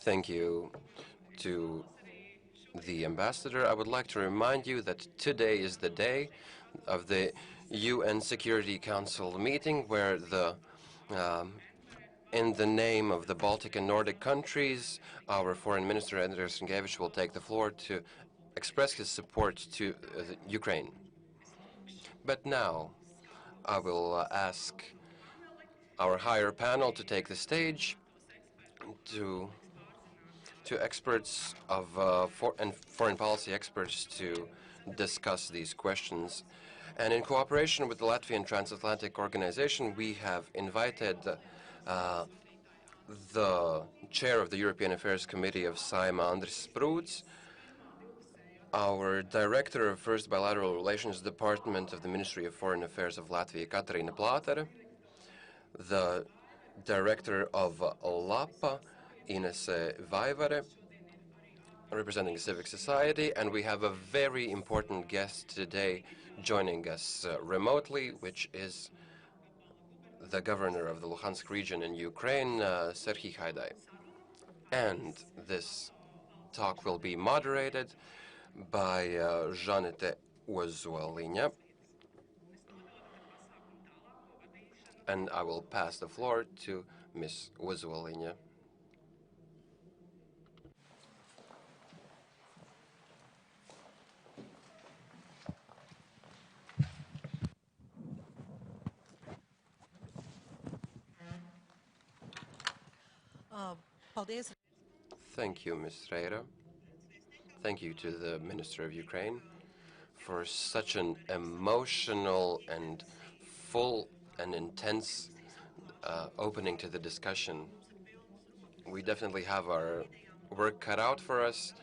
Thank you to the ambassador. I would like to remind you that today is the day of the UN Security Council meeting where in the name of the Baltic and Nordic countries, our Foreign Minister Andris Pelšs will take the floor to express his support to Ukraine. But now I will ask our higher panel to take the stage to experts of foreign policy experts to discuss these questions. And in cooperation with the Latvian Transatlantic Organization, we have invited the chair of the European Affairs Committee of Saima, Andris Pelšs, our director of First Bilateral Relations Department of the Ministry of Foreign Affairs of Latvia, Katarina Plātere, the director of LAPA, Ines Vaivare, representing civic society, and we have a very important guest today joining us remotely, which is the governor of the Luhansk region in Ukraine, Serhii Haidai. And this talk will be moderated by Žanete Uzuoliņa. And I will pass the floor to Ms. Uzuoliņa. Thank you, Ms. Reire. Thank you to the Minister of Ukraine for such an emotional and full and intense opening to the discussion. We definitely have our work cut out for us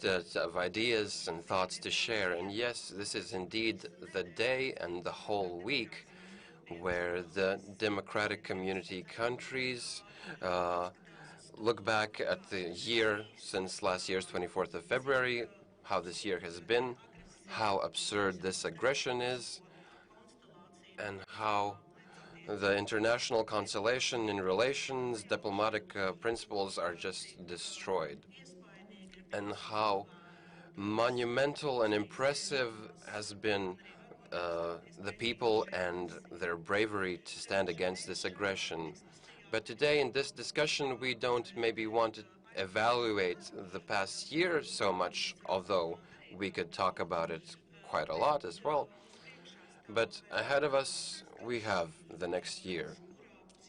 of ideas and thoughts to share. And yes, this is indeed the day and the whole week where the democratic community countries look back at the year since last year's 24th of February, how this year has been, how absurd this aggression is, and how the international constellation in relations, diplomatic principles are just destroyed, and how monumental and impressive has been the people and their bravery to stand against this aggression. But today in this discussion, we don't maybe want to evaluate the past year so much, although we could talk about it quite a lot as well. But ahead of us, we have the next year,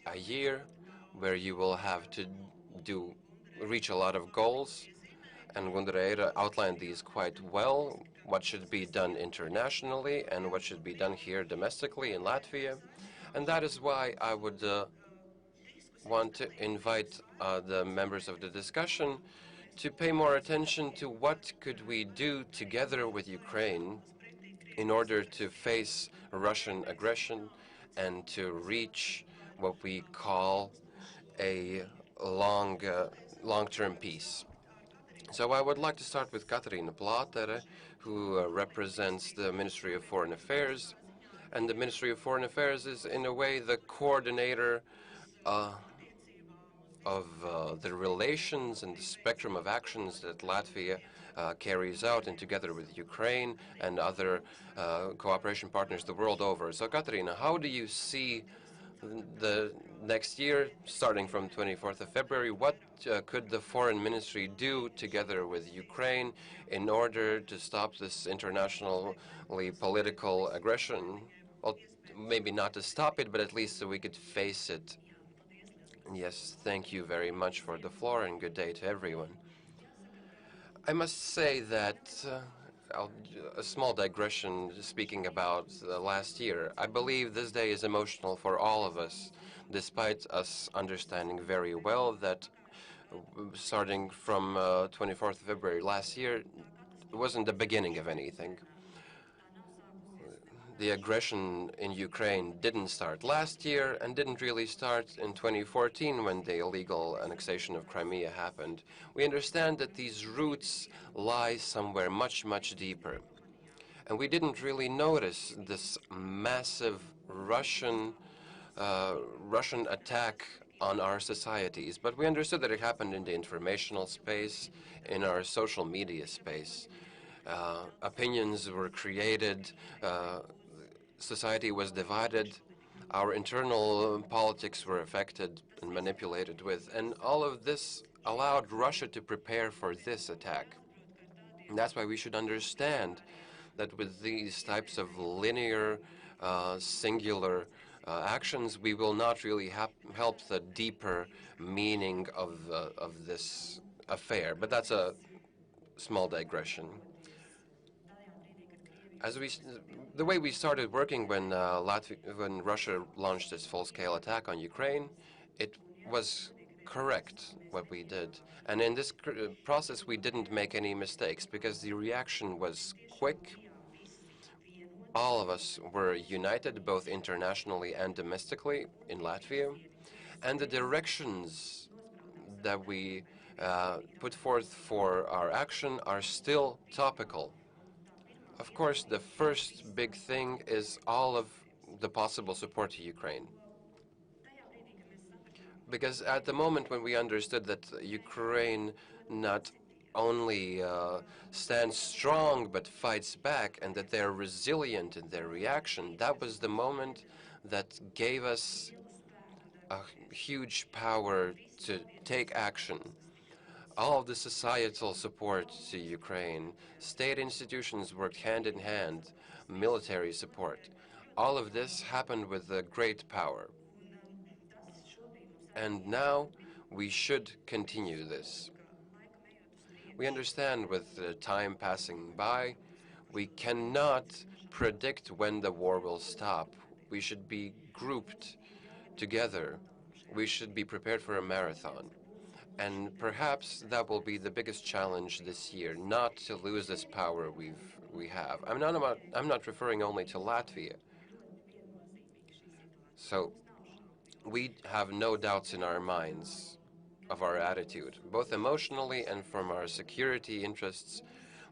a year where you will have to reach a lot of goals, and Gunda Reire outlined these quite well, what should be done internationally and what should be done here domestically in Latvia. And that is why I would want to invite the members of the discussion to pay more attention to what could we do together with Ukraine in order to face Russian aggression and to reach what we call a long-term peace. So I would like to start with Katarina Plātere, who represents the Ministry of Foreign Affairs. And the Ministry of Foreign Affairs is, in a way, the coordinator of the relations and the spectrum of actions that Latvia carries out, and together with Ukraine and other cooperation partners the world over. So, Katarina, how do you see the next year, starting from 24th of February? What could the Foreign Ministry do together with Ukraine in order to stop this internationally political aggression? Well, maybe not to stop it, but at least so we could face it. Yes, thank you very much for the floor, and good day to everyone. I must say that a small digression speaking about the last year. I believe this day is emotional for all of us, despite us understanding very well that starting from 24th of February last year, it wasn't the beginning of anything. The aggression in Ukraine didn't start last year and didn't really start in 2014 when the illegal annexation of Crimea happened. We understand that these roots lie somewhere much, much deeper. And we didn't really notice this massive Russian attack on our societies. But we understood that it happened in the informational space, in our social media space. Opinions were created, society was divided, our internal politics were affected and manipulated with, and all of this allowed Russia to prepare for this attack. And that's why we should understand that with these types of linear, singular actions, we will not really help the deeper meaning of this affair. But that's a small digression. The way we started working when when Russia launched its full-scale attack on Ukraine, it was correct what we did. And in this process, we didn't make any mistakes because the reaction was quick. All of us were united, both internationally and domestically in Latvia. And the directions that we put forth for our action are still topical. Of course, the first big thing is all of the possible support to Ukraine. Because at the moment when we understood that Ukraine not only stands strong but fights back and that they're resilient in their reaction, that was the moment that gave us a huge power to take action. All of the societal support to Ukraine, state institutions worked hand in hand, military support. All of this happened with a great power. And now we should continue this. We understand with time passing by, we cannot predict when the war will stop. We should be grouped together. We should be prepared for a marathon. And perhaps that will be the biggest challenge this year, not to lose this power we have. I'm not referring only to Latvia. So we have no doubts in our minds of our attitude, both emotionally and from our security interests.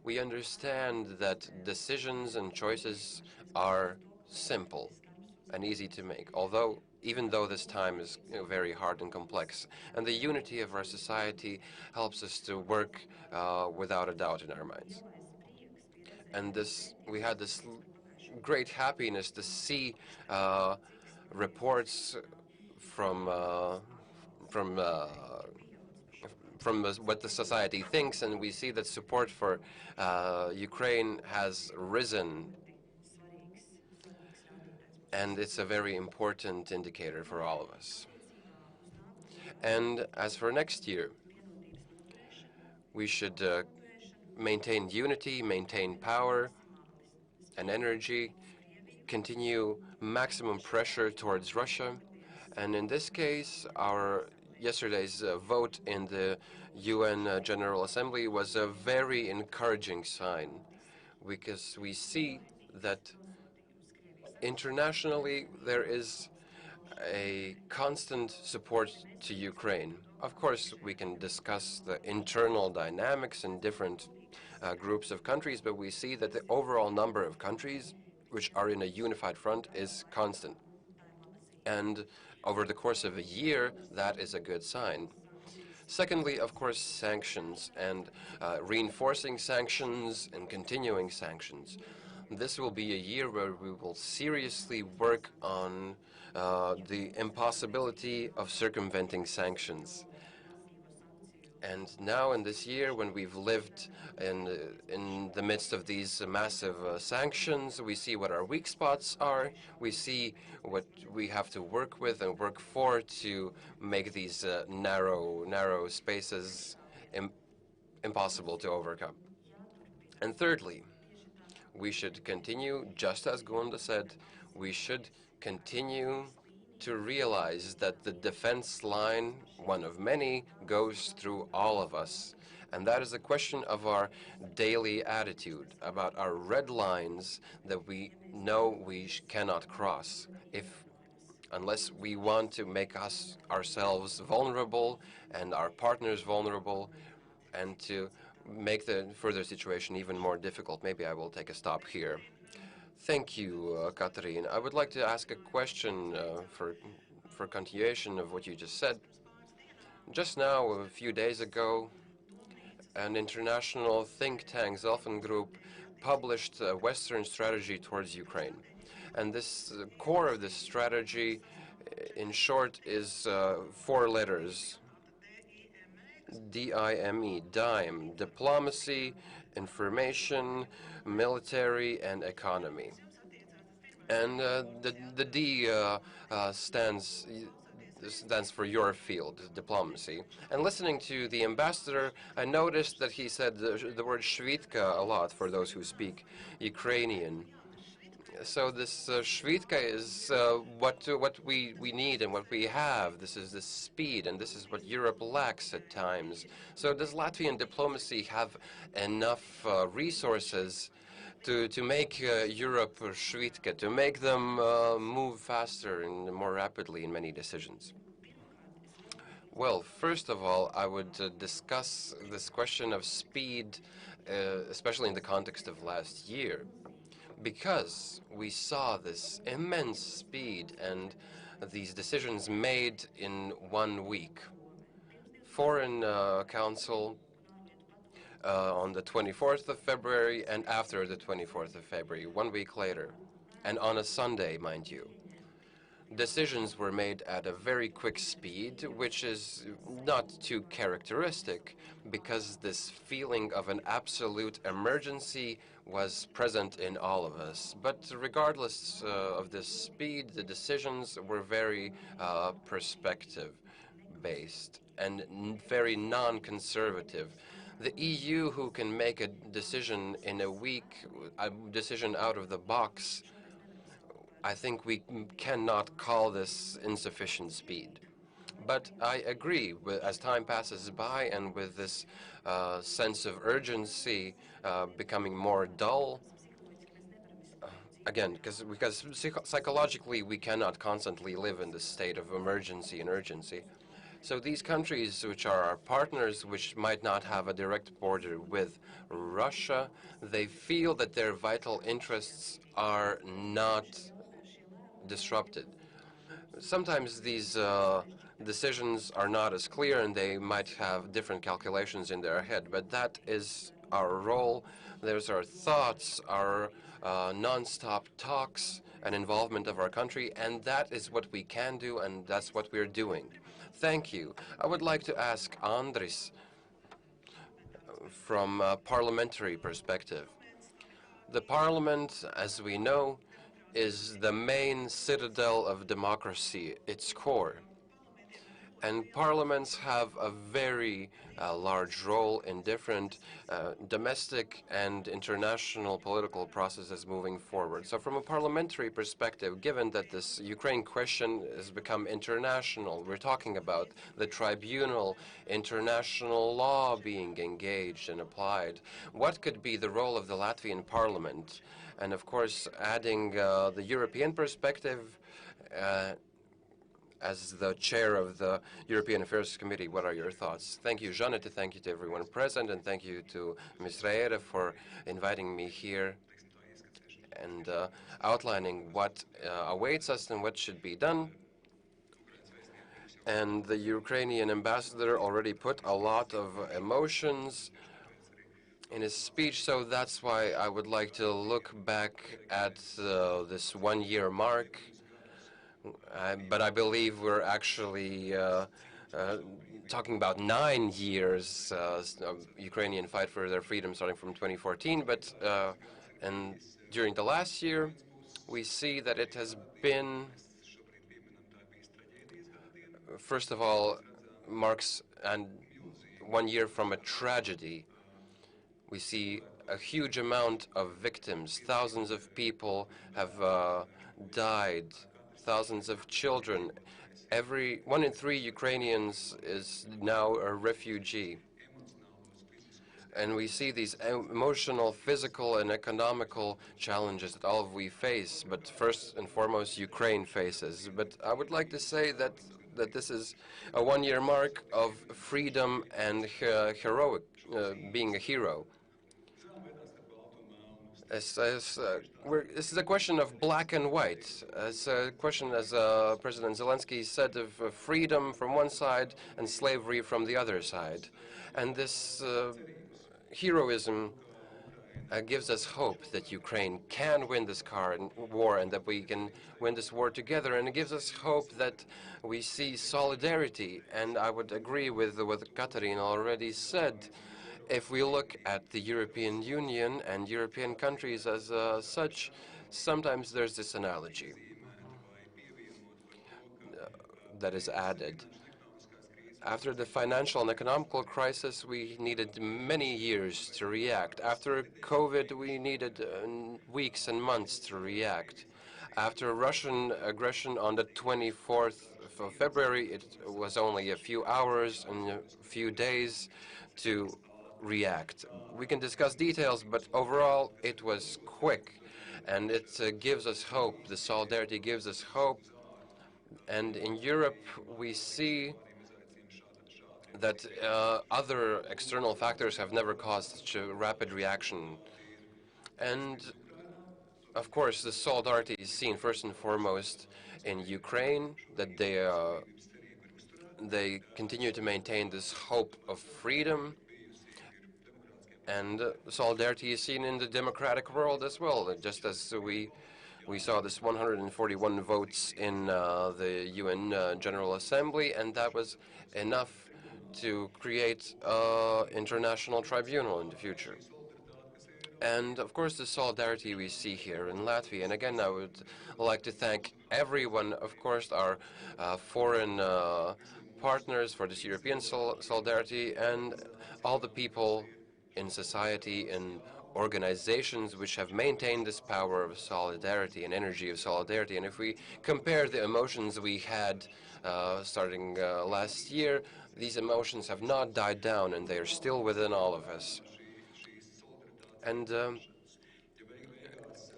We understand that decisions and choices are simple and easy to make, even though this time is very hard and complex. And the unity of our society helps us to work without a doubt in our minds. And we had this great happiness to see reports from what the society thinks, and we see that support for Ukraine has risen. And it's a very important indicator for all of us. And as for next year, we should maintain unity, maintain power and energy, continue maximum pressure towards Russia. And in this case, our yesterday's vote in the UN General Assembly was a very encouraging sign, because we see that internationally, there is a constant support to Ukraine. Of course, we can discuss the internal dynamics in different groups of countries, but we see that the overall number of countries which are in a unified front is constant. And over the course of a year, that is a good sign. Secondly, of course, sanctions and reinforcing sanctions and continuing sanctions. This will be a year where we will seriously work on the impossibility of circumventing sanctions. And now in this year, when we've lived in the midst of these massive sanctions, we see what our weak spots are. We see what we have to work with and work for to make these narrow spaces impossible to overcome. And thirdly, we should continue, just as Gunda said, we should continue to realize that the defense line, one of many, goes through all of us. And that is a question of our daily attitude, about our red lines that we know we cannot cross, unless we want to make ourselves vulnerable and our partners vulnerable, and to make the further situation even more difficult. Maybe I will take a stop here. Thank you, Catherine. I would like to ask a question for continuation of what you just said. Just now, a few days ago, an international think tank, Zelfen Group, published a Western strategy towards Ukraine. And this core of this strategy, in short, is 4 letters. DIME, DIME, diplomacy, information, military, and economy. And the D stands for your field, diplomacy. And listening to the ambassador, I noticed that he said the word shvitka a lot for those who speak Ukrainian. So this shvitka is what we need and what we have. This is the speed, and this is what Europe lacks at times. So does Latvian diplomacy have enough resources to make Europe shvitka, to make them move faster and more rapidly in many decisions? Well, first of all, I would discuss this question of speed, especially in the context of last year, because we saw this immense speed and these decisions made in 1 week. Foreign Council on the 24th of February and after the 24th of February, 1 week later, and on a Sunday, mind you. Decisions were made at a very quick speed, which is not too characteristic, because this feeling of an absolute emergency was present in all of us. But regardless of this speed, the decisions were very perspective-based and very non-conservative. The EU, who can make a decision in a week, a decision out of the box, I think we cannot call this insufficient speed. But I agree, as time passes by and with this sense of urgency becoming more dull, again, because psychologically we cannot constantly live in this state of emergency and urgency. So these countries, which are our partners, which might not have a direct border with Russia, they feel that their vital interests are not disrupted. Sometimes these decisions are not as clear and they might have different calculations in their head, but that is our role. There's our thoughts, our non-stop talks and involvement of our country, and that is what we can do, and that's what we're doing. Thank you. I would like to ask Andris from a parliamentary perspective. The parliament, as we know, is the main citadel of democracy, its core. And parliaments have a very large role in different domestic and international political processes moving forward. So from a parliamentary perspective, given that this Ukraine question has become international, we're talking about the tribunal, international law being engaged and applied. What could be the role of the Latvian parliament? And of course, adding the European perspective, as the chair of the European Affairs Committee, what are your thoughts? Thank you, Jeanette. Thank you to everyone present, and thank you to Ms. Reire for inviting me here and outlining what awaits us and what should be done. And the Ukrainian ambassador already put a lot of emotions in his speech, so that's why I would like to look back at this 1-year mark. But I believe we're actually talking about 9 years of Ukrainian fight for their freedom starting from 2014. But and during the last year, we see that it has been, first of all, marks 1 year from a tragedy. We see a huge amount of victims. Thousands of people have died. Thousands of children. 1 in 3 Ukrainians is now a refugee. And we see these emotional, physical, and economical challenges that all of we face, but first and foremost, Ukraine faces. But I would like to say that this is a 1-year mark of freedom and heroic, being a hero. This is a question of black and white. It's a question, as President Zelensky said, of freedom from one side and slavery from the other side. And this heroism gives us hope that Ukraine can win this war and that we can win this war together. And it gives us hope that we see solidarity. And I would agree with what Katarina already said. If we look at the European Union and European countries as such, sometimes there's this analogy that is added. After the financial and economical crisis, we needed many years to react. After COVID, we needed weeks and months to react. After Russian aggression on the 24th of February, it was only a few hours and a few days to react. We can discuss details, but overall, it was quick. And it gives us hope. The solidarity gives us hope. And in Europe, we see that other external factors have never caused such a rapid reaction. And of course, the solidarity is seen first and foremost in Ukraine, that they continue to maintain this hope of freedom. And solidarity is seen in the democratic world as well, just as we saw this 141 votes in the UN General Assembly, and that was enough to create an international tribunal in the future. And of course, the solidarity we see here in Latvia. And again, I would like to thank everyone, of course, our foreign partners for this European solidarity, and all the people in society and organizations which have maintained this power of solidarity and energy of solidarity. And if we compare the emotions we had starting last year, these emotions have not died down, and they are still within all of us. And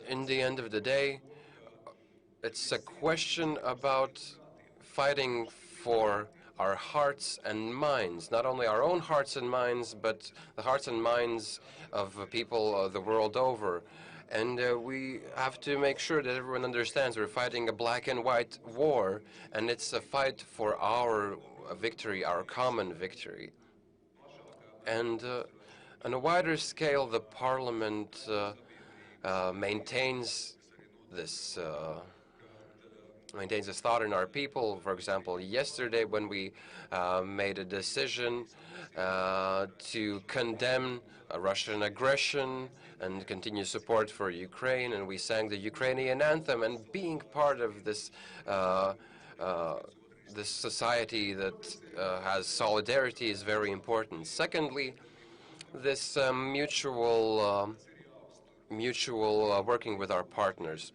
in the end of the day, it's a question about fighting for our hearts and minds, not only our own hearts and minds, but the hearts and minds of people the world over. And we have to make sure that everyone understands we're fighting a black and white war, and it's a fight for our victory, our common victory. And on a wider scale, the Parliament maintains this thought in our people. For example, yesterday when we made a decision to condemn Russian aggression and continue support for Ukraine, and we sang the Ukrainian anthem, and being part of this this society that has solidarity is very important. Secondly, this mutual working with our partners.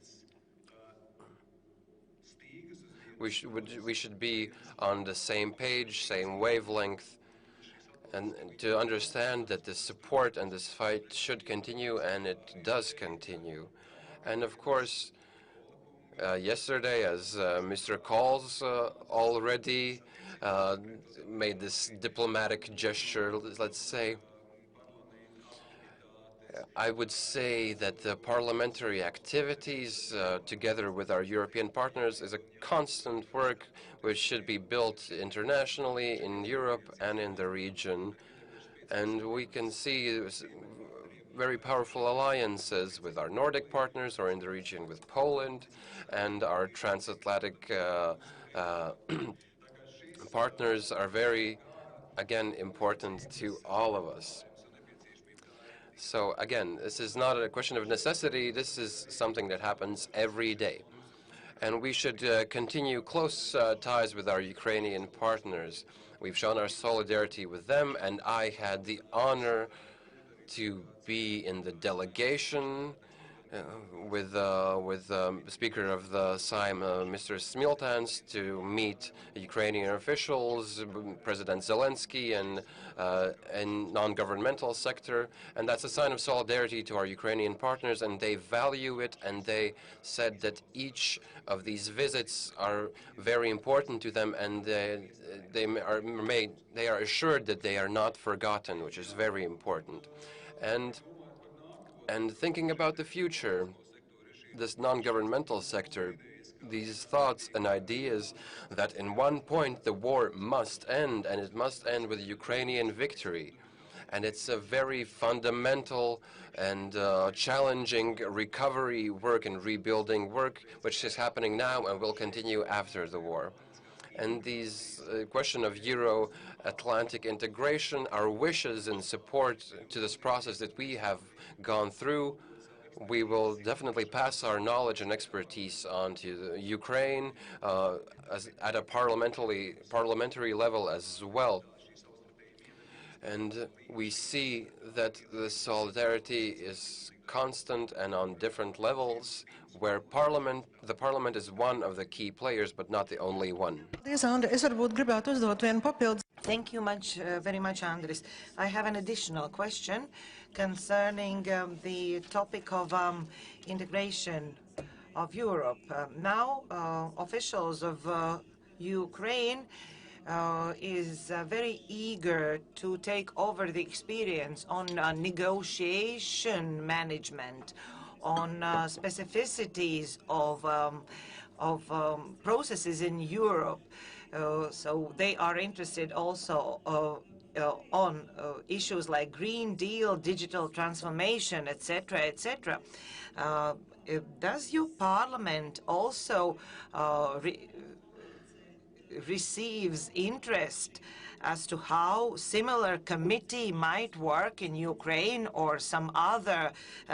We should be on the same page, same wavelength, and to understand that this support and this fight should continue, and it does continue. And of course, yesterday, as Mr. Calls already made this diplomatic gesture, let's say, I would say that the parliamentary activities, together with our European partners, is a constant work which should be built internationally in Europe and in the region. And we can see very powerful alliances with our Nordic partners, or in the region with Poland, and our transatlantic partners are very, again, important to all of us. So again, this is not a question of necessity. This is something that happens every day. And we should continue close ties with our Ukrainian partners. We've shown our solidarity with them, and I had the honor to be in the delegation with Speaker of the Sejm, Mr. Smiltans, to meet Ukrainian officials, President Zelensky, and non-governmental sector. And that's a sign of solidarity to our Ukrainian partners, and they value it, and they said that each of these visits are very important to them, and they are assured that they are not forgotten, which is very important. And And thinking about the future, this non-governmental sector, these thoughts and ideas that in one point the war must end, and it must end with Ukrainian victory. And it's a very fundamental and challenging recovery work and rebuilding work, which is happening now and will continue after the war. And these question of Euro-Atlantic integration, our wishes and support to this process that we have gone through, we will definitely pass our knowledge and expertise on to the Ukraine at a parliamentary level as well. And we see that the solidarity is constant and on different levels, where the parliament is one of the key players, but not the only one. Thank you very much, Andris. I have an additional question concerning the topic of integration of Europe. Now, officials of Ukraine is very eager to take over the experience on negotiation management, on specificities of processes in Europe. So they are interested also on issues like Green Deal, digital transformation, etc., etc. Does your parliament also receives interest as to how similar committee might work in Ukraine or some other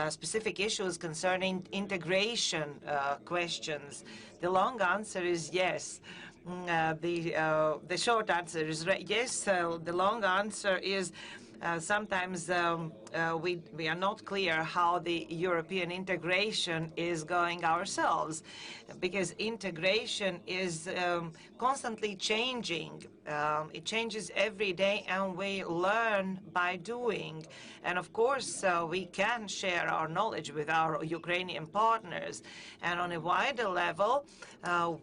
specific issues concerning integration questions? The long answer is yes. The short answer is yes. The long answer is sometimes we are not clear how the European integration is going ourselves, because integration is constantly changing. It changes every day, and we learn by doing. And of course, we can share our knowledge with our Ukrainian partners. And on a wider level,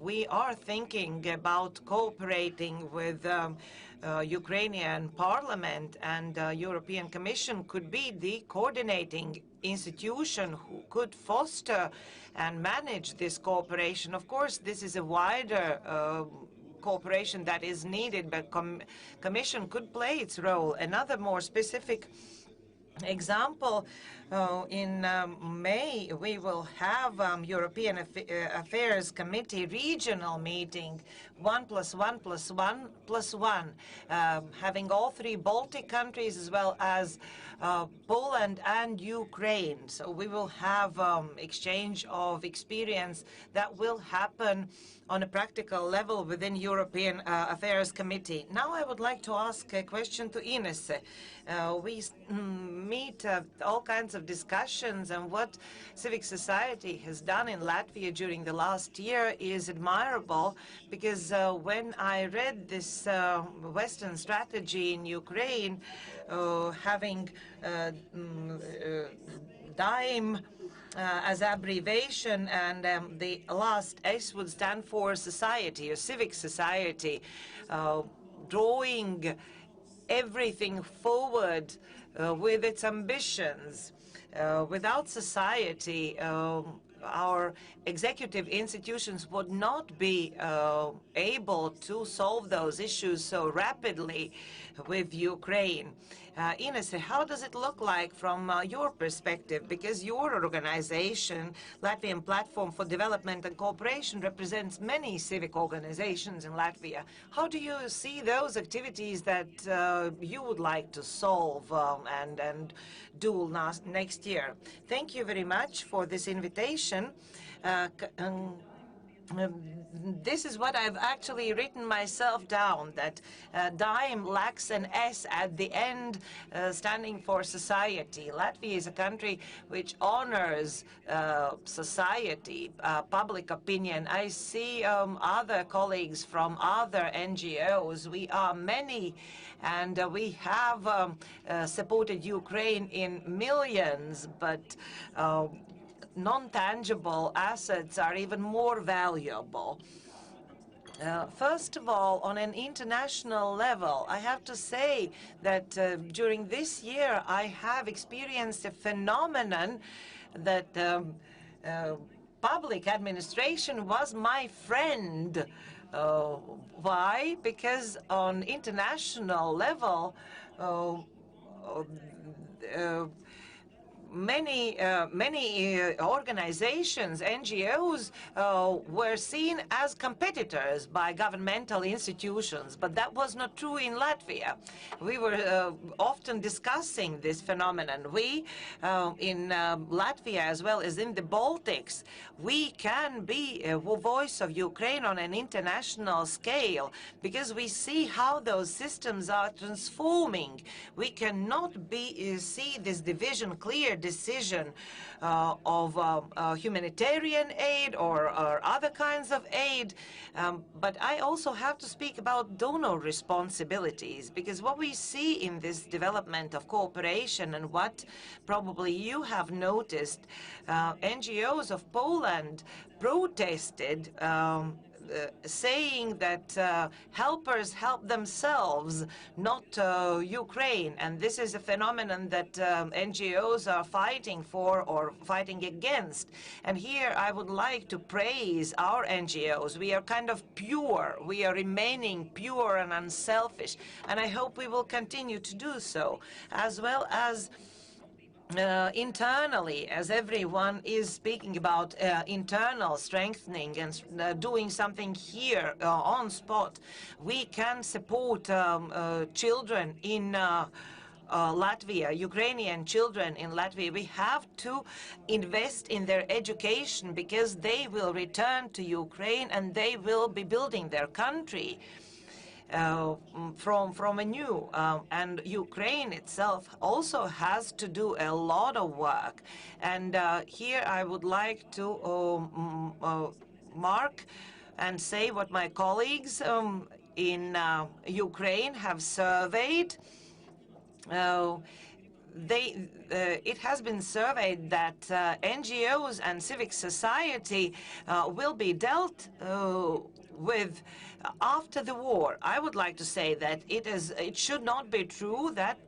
we are thinking about cooperating with Ukrainian Parliament, and European Commission could be the coordinating institution who could foster and manage this cooperation. Of course, this is a wider cooperation that is needed, but Commission could play its role. Another more specific example, in May, we will have European Affairs Committee regional meeting, 1+1+1+1, having all three Baltic countries as well as Poland and Ukraine. So we will have exchange of experience that will happen on a practical level within European Affairs Committee. Now I would like to ask a question to Ines. We meet all kinds of discussions, and what civic society has done in Latvia during the last year is admirable, because when I read this Western strategy in Ukraine, having DIME as abbreviation, and the last S would stand for society or civic society, drawing everything forward with its ambitions. Without society, our executive institutions would not be able to solve those issues so rapidly with Ukraine. Ines, how does it look like from your perspective? Because your organization, Latvian Platform for Development and Cooperation, represents many civic organizations in Latvia. How do you see those activities that you would like to solve and do next year? Thank you very much for this invitation. This is what I've actually written myself down, that DIME lacks an S at the end, standing for society. Latvia is a country which honors society, public opinion. I see other colleagues from other NGOs. We are many, and we have supported Ukraine in millions, but non-tangible assets are even more valuable. First of all, on an international level, I have to say that during this year I have experienced a phenomenon that public administration was my friend. Why? Because on international level, uh, uh, many organizations, NGOs, were seen as competitors by governmental institutions, but that was not true in Latvia. We were often discussing this phenomenon. We, in Latvia as well as in the Baltics, we can be a voice of Ukraine on an international scale because we see how those systems are transforming. We cannot see this division clear decision of humanitarian aid or other kinds of aid. But I also have to speak about donor responsibilities, because what we see in this development of cooperation and what probably you have noticed, NGOs of Poland protested saying that helpers help themselves, not Ukraine. And this is a phenomenon that NGOs are fighting for or fighting against. And here I would like to praise our NGOs. We are kind of pure. We are remaining pure and unselfish. And I hope we will continue to do so, as well as internally, as everyone is speaking about internal strengthening and doing something here on spot, we can support children in Latvia, Ukrainian children in Latvia. We have to invest in their education because they will return to Ukraine and they will be building their country from anew. And Ukraine itself also has to do a lot of work. And here I would like to mark and say what my colleagues in Ukraine have surveyed. It has been surveyed that NGOs and civic society will be dealt with after the war. I would like to say that it should not be true that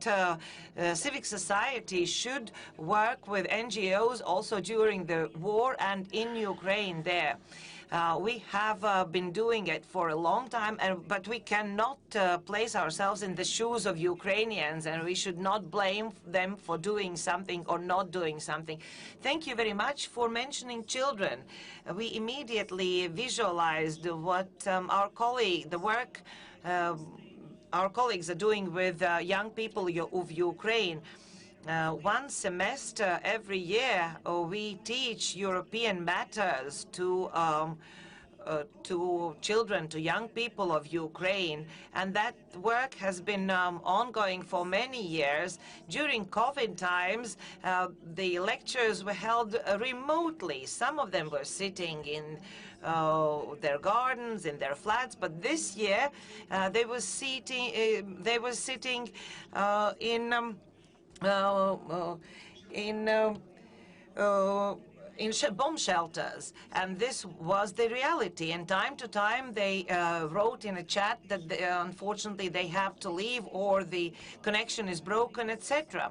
civic society should work with NGOs also during the war and in Ukraine there. We have been doing it for a long time, but we cannot place ourselves in the shoes of Ukrainians, and we should not blame them for doing something or not doing something. Thank you very much for mentioning children. We immediately visualized what the work our colleagues are doing with young people of Ukraine. One semester every year, we teach European matters to children, to young people of Ukraine, and that work has been ongoing for many years. During COVID times, the lectures were held remotely. Some of them were sitting in their gardens, in their flats, but this year they were sitting in bomb shelters, and this was the reality. And time to time they wrote in a chat that unfortunately they have to leave or the connection is broken, etc.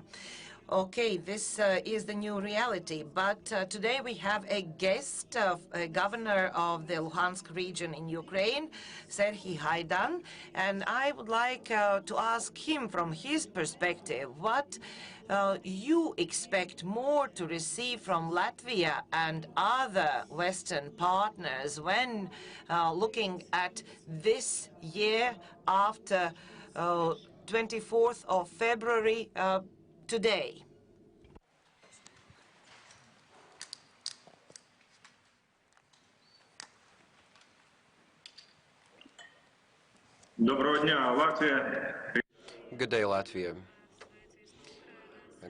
Okay, this is the new reality. But today we have a guest, a governor of the Luhansk region in Ukraine, Serhiy Haidan, and I would like to ask him from his perspective what you expect more to receive from Latvia and other Western partners when looking at this year after 24th of February today. Доброго дня, Латвия. Good day, Latvia.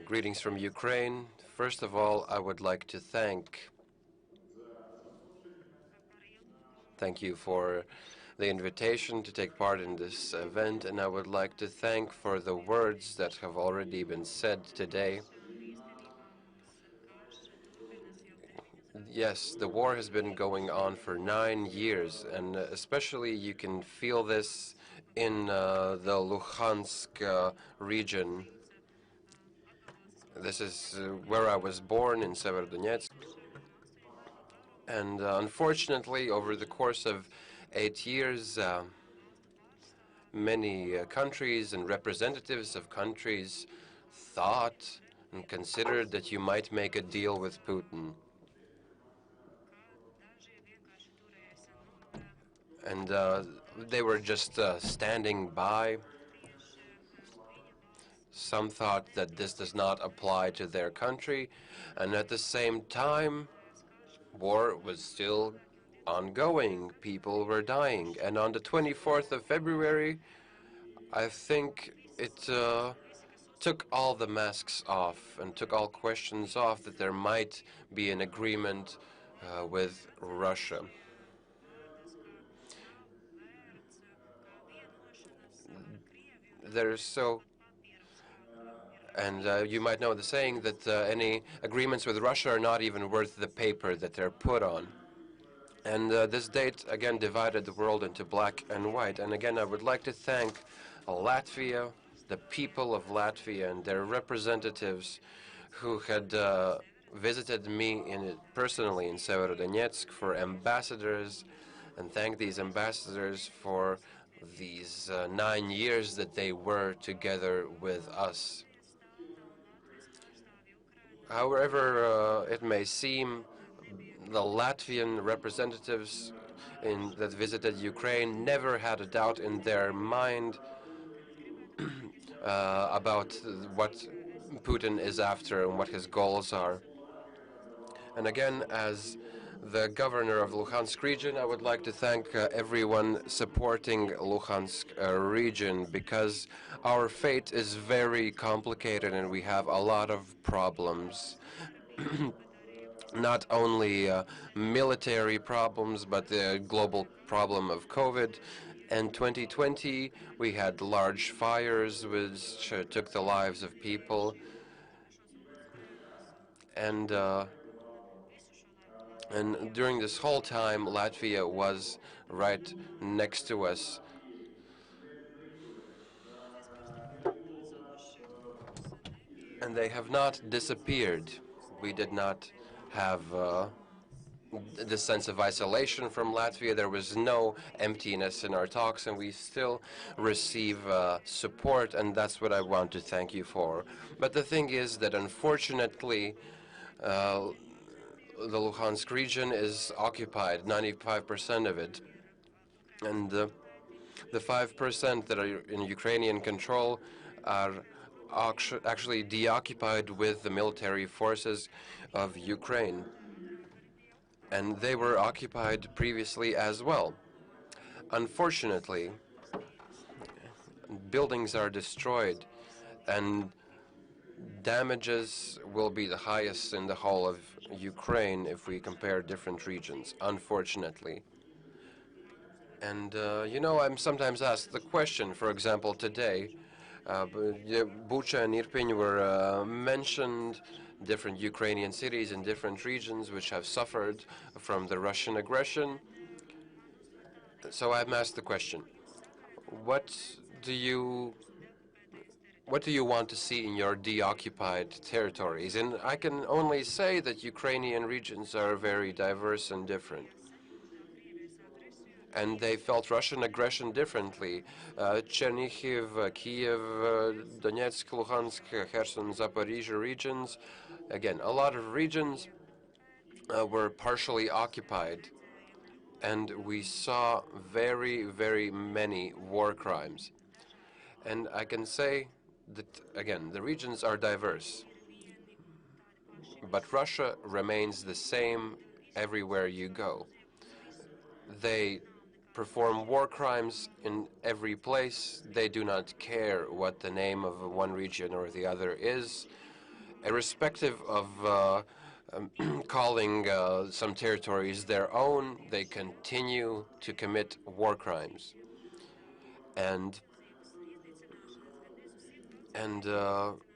Greetings from Ukraine. First of all, I would like to thank you for the invitation to take part in this event, and I would like to thank for the words that have already been said today. Yes, the war has been going on for 9 years, and especially you can feel this in the Luhansk region. This is where I was born, in Severodonetsk, and unfortunately, over the course of 8 years, many countries and representatives of countries thought and considered that you might make a deal with Putin. And they were just standing by. Some thought that this does not apply to their country, and at the same time, war was still ongoing. People were dying. And on the 24th of February, I think it took all the masks off and took all questions off that there might be an agreement with Russia. There's so And you might know the saying that any agreements with Russia are not even worth the paper that they're put on. And this date, again, divided the world into black and white. And again, I would like to thank Latvia, the people of Latvia, and their representatives who had visited me personally in Severodonetsk, for ambassadors, and thank these ambassadors for these 9 years that they were together with us. However it may seem, the Latvian representatives that visited Ukraine never had a doubt in their mind about what Putin is after and what his goals are. And again, as the governor of Luhansk region, I would like to thank everyone supporting Luhansk region, because our fate is very complicated and we have a lot of problems. Not only military problems, but the global problem of COVID. In 2020, we had large fires which took the lives of people. And during this whole time, Latvia was right next to us. And they have not disappeared. We did not have the sense of isolation from Latvia. There was no emptiness in our talks, and we still receive support, and that's what I want to thank you for. But the thing is that, unfortunately, the Luhansk region is occupied, 95% of it, and the 5% that are in Ukrainian control are actually deoccupied with the military forces of Ukraine. And they were occupied previously as well. Unfortunately, buildings are destroyed, and damages will be the highest in the whole of Ukraine if we compare different regions, unfortunately. And, I'm sometimes asked the question, for example, today, Bucha and Irpin were mentioned, different Ukrainian cities in different regions which have suffered from the Russian aggression. So I'm asked the question, what do you want to see in your deoccupied territories? And I can only say that Ukrainian regions are very diverse and different. And they felt Russian aggression differently. Chernihiv, Kiev, Donetsk, Luhansk, Kherson, Zaporizhia regions. Again, a lot of regions were partially occupied. And we saw very, very many war crimes. And I can say that, again, the regions are diverse. But Russia remains the same everywhere you go. They perform war crimes in every place. They do not care what the name of one region or the other is. Irrespective of calling some territories their own, they continue to commit war crimes. And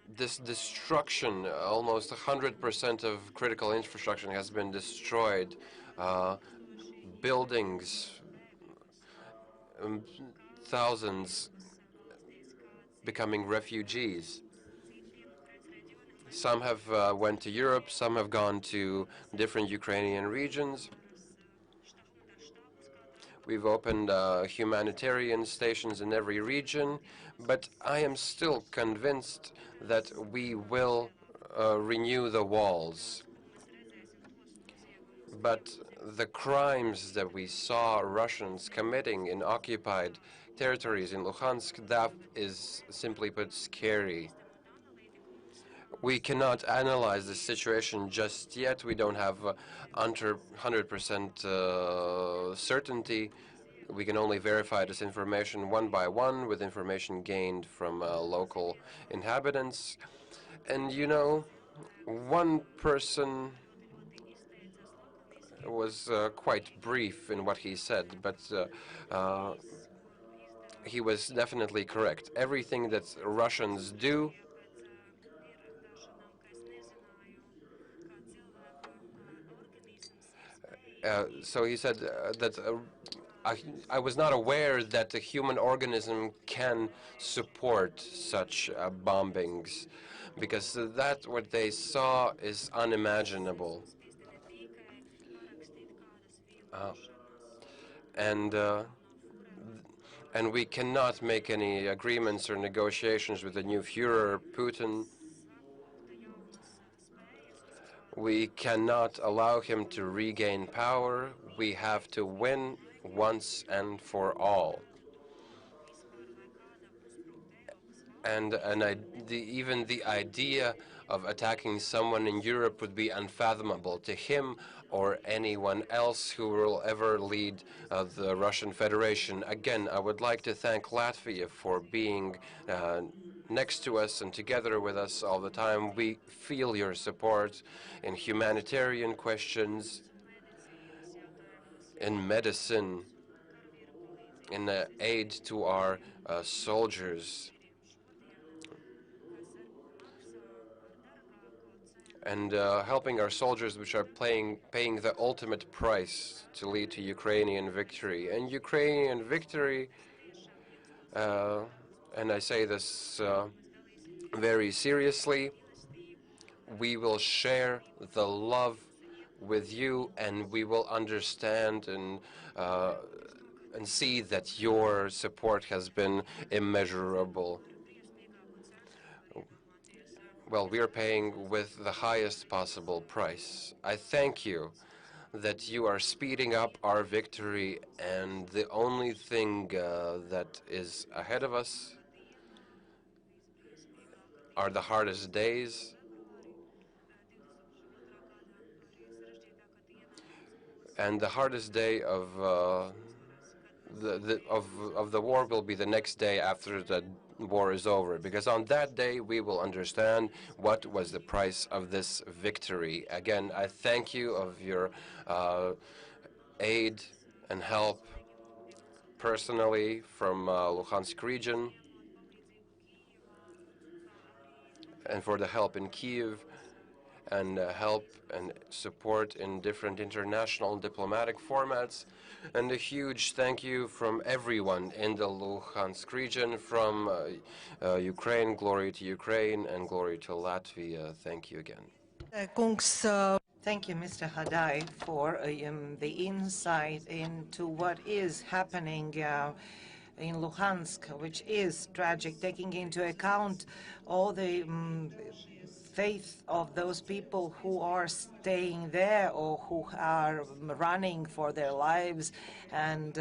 this destruction, almost 100% of critical infrastructure has been destroyed. Buildings, thousands becoming refugees. Some have went to Europe, some have gone to different Ukrainian regions. We've opened humanitarian stations in every region, but I am still convinced that we will renew the walls. But the crimes that we saw Russians committing in occupied territories in Luhansk, that is simply put scary. We cannot analyze the situation just yet. We don't have under 100% certainty. We can only verify this information one by one with information gained from local inhabitants. And you know, one person was quite brief in what he said, but he was definitely correct. Everything that Russians do so he said that I was not aware that the human organism can support such bombings, because that what they saw is unimaginable. And we cannot make any agreements or negotiations with the new Führer, Putin. We cannot allow him to regain power. We have to win once and for all. And even the idea of attacking someone in Europe would be unfathomable to him or anyone else who will ever lead the Russian Federation. Again, I would like to thank Latvia for being next to us and together with us all the time. We feel your support in humanitarian questions, in medicine, in aid to our soldiers, and helping our soldiers, which are paying the ultimate price to lead to Ukrainian victory. And Ukrainian victory, and I say this very seriously, we will share the love with you, and we will understand and see that your support has been immeasurable. Well, we are paying with the highest possible price. I thank you that you are speeding up our victory, and the only thing that is ahead of us are the hardest days. And the hardest day of the war will be the next day after the war is over, because on that day we will understand what was the price of this victory. Again, I thank you of your aid and help personally from Luhansk region, and for the help in Kyiv, and help and support in different international diplomatic formats. And a huge thank you from everyone in the Luhansk region, from Ukraine. Glory to Ukraine and glory to Latvia. Thank you again. Thank you, Mr. Hadai, for the insight into what is happening in Luhansk, which is tragic, taking into account all the faith of those people who are staying there or who are running for their lives and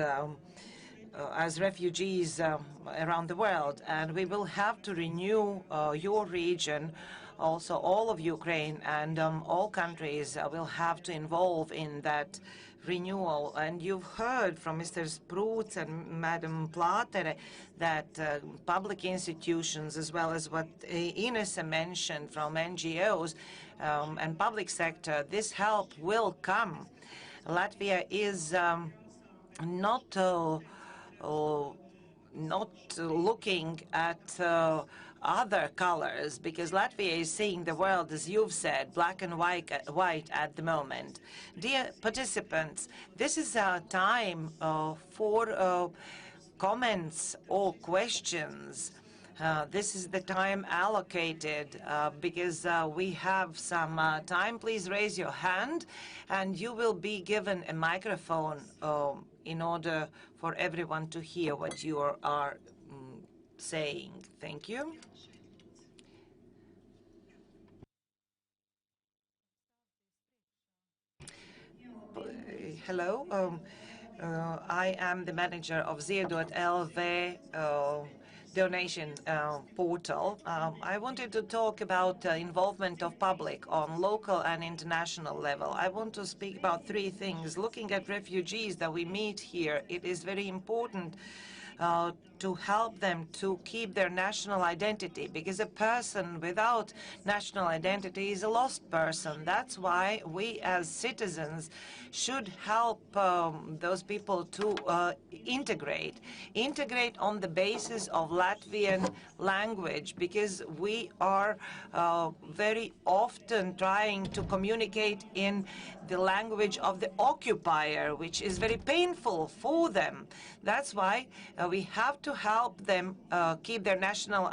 as refugees around the world. And we will have to renew your region, also all of Ukraine, and all countries will have to involve in that renewal. And you've heard from Mr. Sprūts and Madam Platere that public institutions, as well as what Ines mentioned from NGOs and public sector, this help will come. Latvia is not looking at other colors, because Latvia is seeing the world, as you've said, black and white at the moment. Dear participants, this is a time for comments or questions. This is the time allocated because we have some time. Please raise your hand and you will be given a microphone in order for everyone to hear what you are saying. Thank you. Hello. I am the manager of Ziedot.lv donation portal. I wanted to talk about involvement of public on local and international level. I want to speak about three things. Looking at refugees that we meet here, it is very important to help them to keep their national identity, because a person without national identity is a lost person. That's why we as citizens should help those people to integrate on the basis of Latvian language, because we are very often trying to communicate in the language of the occupier, which is very painful for them. That's why we have to help them keep their national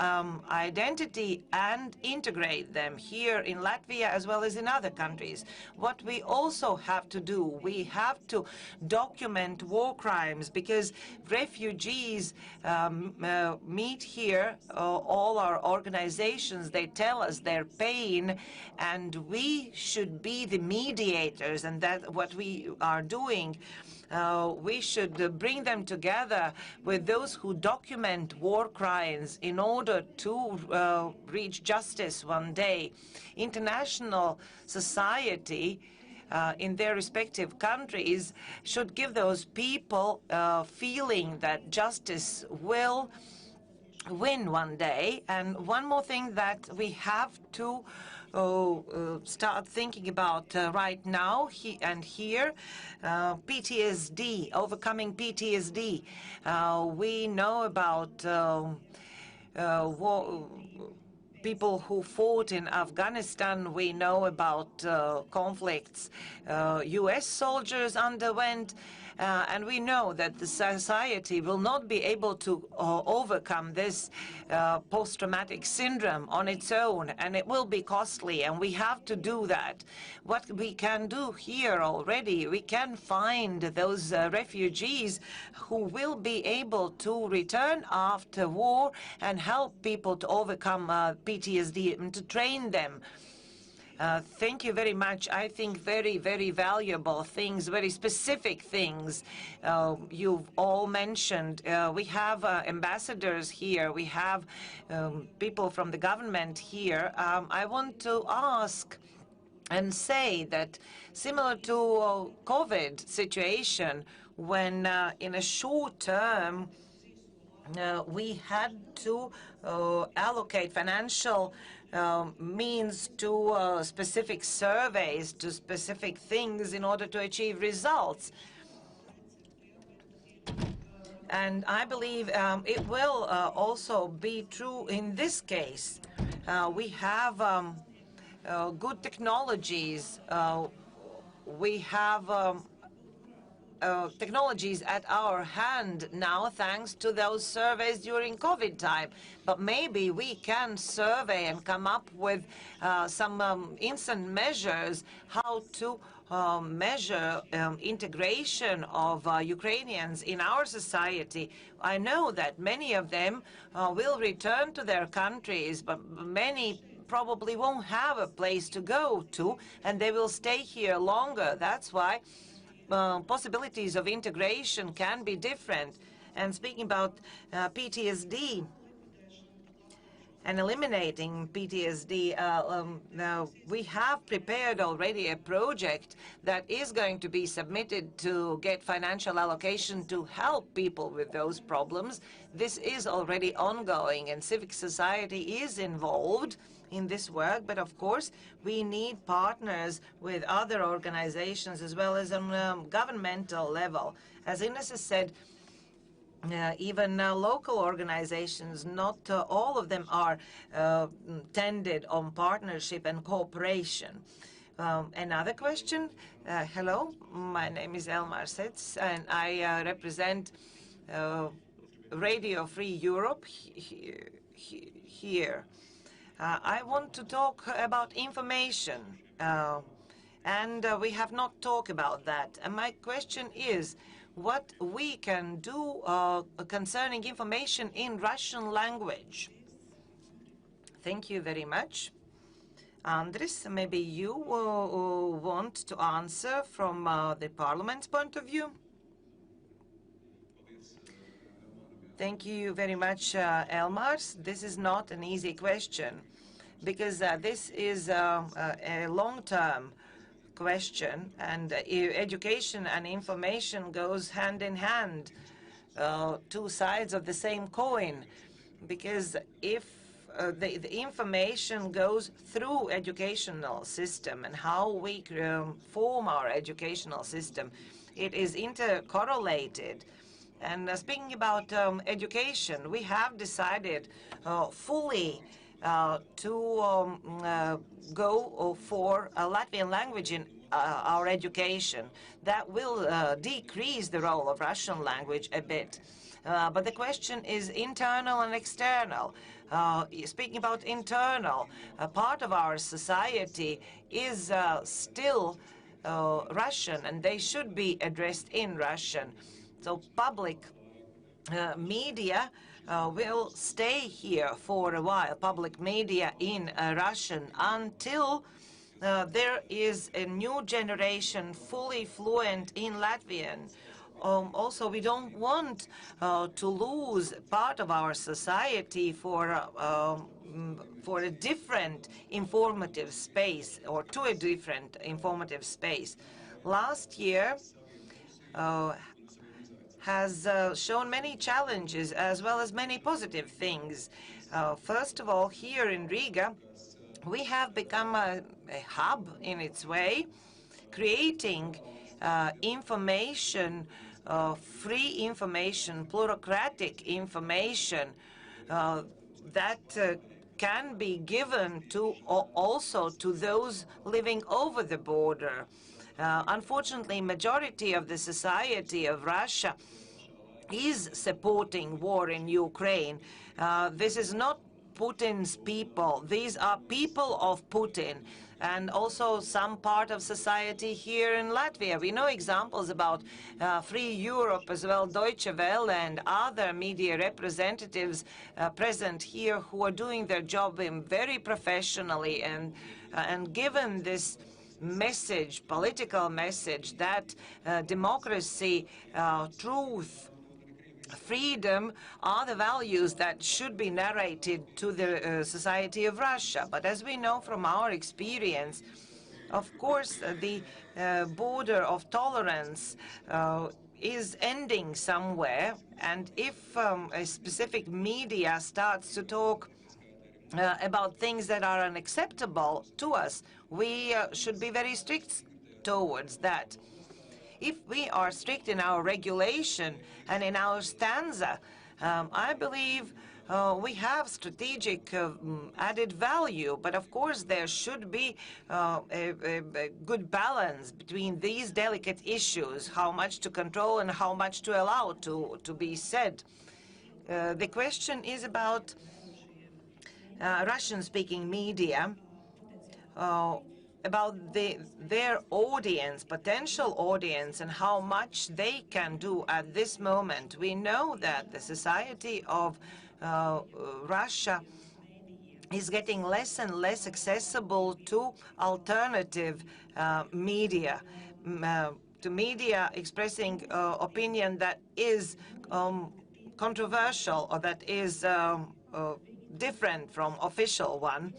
identity and integrate them here in Latvia as well as in other countries. What we also have to do, we have to document war crimes, because refugees meet here, all our organizations, they tell us their pain, and we should be the mediators, and that's what we are doing. We should bring them together with those who document war crimes in order to reach justice one day. International society in their respective countries should give those people feeling that justice will win one day. And one more thing that we have to start thinking about right now and here, PTSD, overcoming PTSD. We know about people who fought in Afghanistan. We know about conflicts U.S. soldiers underwent. And we know that the society will not be able to overcome this post-traumatic syndrome on its own, and it will be costly, and we have to do that. What we can do here already, we can find those refugees who will be able to return after war and help people to overcome PTSD and to train them. Thank you very much. I think very, very valuable things, very specific things you've all mentioned. We have ambassadors here. We have people from the government here. I want to ask and say that similar to COVID situation, when in a short term we had to allocate financial means to specific surveys, to specific things in order to achieve results. And I believe it will also be true in this case. We have good technologies. We have technologies at our hand now, thanks to those surveys during COVID time. But maybe we can survey and come up with some instant measures how to measure integration of Ukrainians in our society. I know that many of them will return to their countries, but many probably won't have a place to go to, and they will stay here longer. That's why possibilities of integration can be different. And speaking about PTSD and eliminating PTSD, we have prepared already a project that is going to be submitted to get financial allocation to help people with those problems. This is already ongoing, and civic society is involved in this work, but of course we need partners with other organizations as well as on governmental level. As Ines has said, even local organizations, not all of them are tended on partnership and cooperation. Another question. Hello, my name is Elmar Sets, and I represent Radio Free Europe here. I want to talk about information, and we have not talked about that. And my question is, what we can do concerning information in Russian language? Thank you very much. Andris, maybe you want to answer from the Parliament's point of view? Thank you very much, Elmar. This is not an easy question because this is a long-term question, and education and information goes hand in hand, two sides of the same coin, because if the information goes through educational system and how we form our educational system, it is intercorrelated. And speaking about education, we have decided fully to go for a Latvian language in our education. That will decrease the role of Russian language a bit. But the question is internal and external. Speaking about internal, a part of our society is still Russian, and they should be addressed in Russian. So public media will stay here for a while, public media in Russian, until there is a new generation fully fluent in Latvian. Also, we don't want to lose part of our society for a different informative space, or to a different informative space. Last year has shown many challenges as well as many positive things. First of all, here in Riga, we have become a hub in its way, creating information, free information, plurocratic information that can be given to also to those living over the border. Unfortunately, majority of the society of Russia is supporting war in Ukraine. This is not Putin's people. These are people of Putin, and also some part of society here in Latvia. We know examples about Free Europe as well, Deutsche Welle and other media representatives present here who are doing their job very professionally, and given this message, political message, that democracy, truth, freedom are the values that should be narrated to the society of Russia. But as we know from our experience, of course, the border of tolerance is ending somewhere, and if a specific media starts to talk about things that are unacceptable to us, we should be very strict towards that. If we are strict in our regulation and in our stanza, I believe we have strategic added value, but of course there should be a good balance between these delicate issues, how much to control and how much to allow to be said. The question is about Russian-speaking media, about their audience, potential audience, and how much they can do at this moment. We know that the society of Russia is getting less and less accessible to alternative media, to media expressing opinion that is controversial or that is different from official one.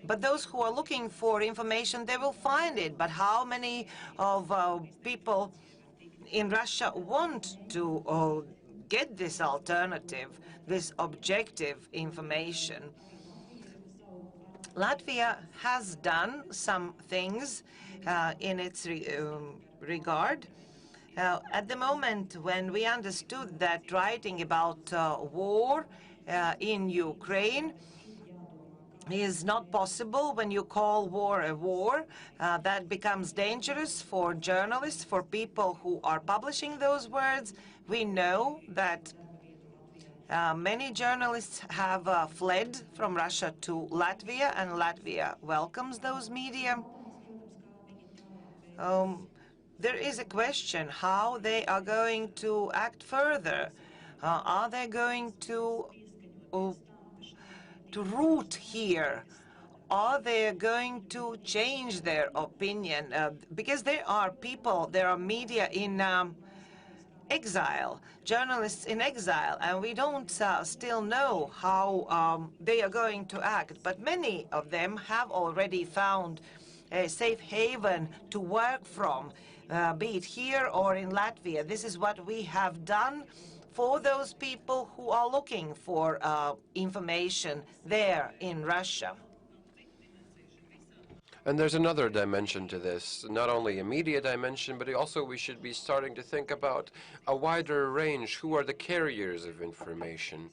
But those who are looking for information, they will find it. But how many of people in Russia want to get this alternative, this objective information? Latvia has done some things in its regard. At the moment when we understood that writing about war in Ukraine is not possible when you call war a war, that becomes dangerous for journalists, for people who are publishing those words. We know that many journalists have fled from Russia to Latvia, and Latvia welcomes those media. There is a question how they are going to act further. Are they going to root here? Are they going to change their opinion? Because there are people, there are media in exile, journalists in exile, and we don't still know how they are going to act. But many of them have already found a safe haven to work from, be it here or in Latvia. This is what we have done for those people who are looking for information there in Russia. And there's another dimension to this, not only a media dimension, but also we should be starting to think about a wider range. Who are the carriers of information?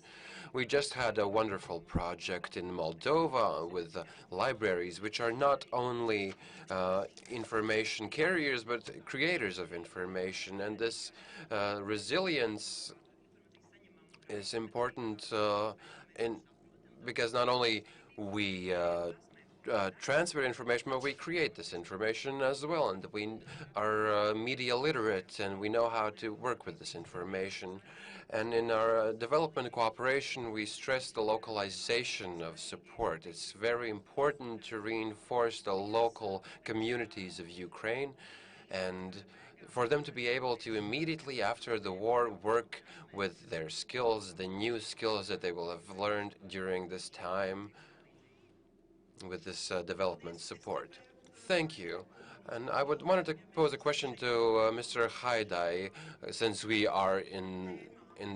We just had a wonderful project in Moldova with libraries, which are not only information carriers, but creators of information. And this resilience is important because not only we transfer information, but we create this information as well, and we are media literate, and we know how to work with this information. And in our development cooperation, we stress the localization of support. It's very important to reinforce the local communities of Ukraine and for them to be able to immediately after the war work with their skills, the new skills that they will have learned during this time with this development support. Thank you. And I wanted to pose a question to Mr. Haidai, since we are in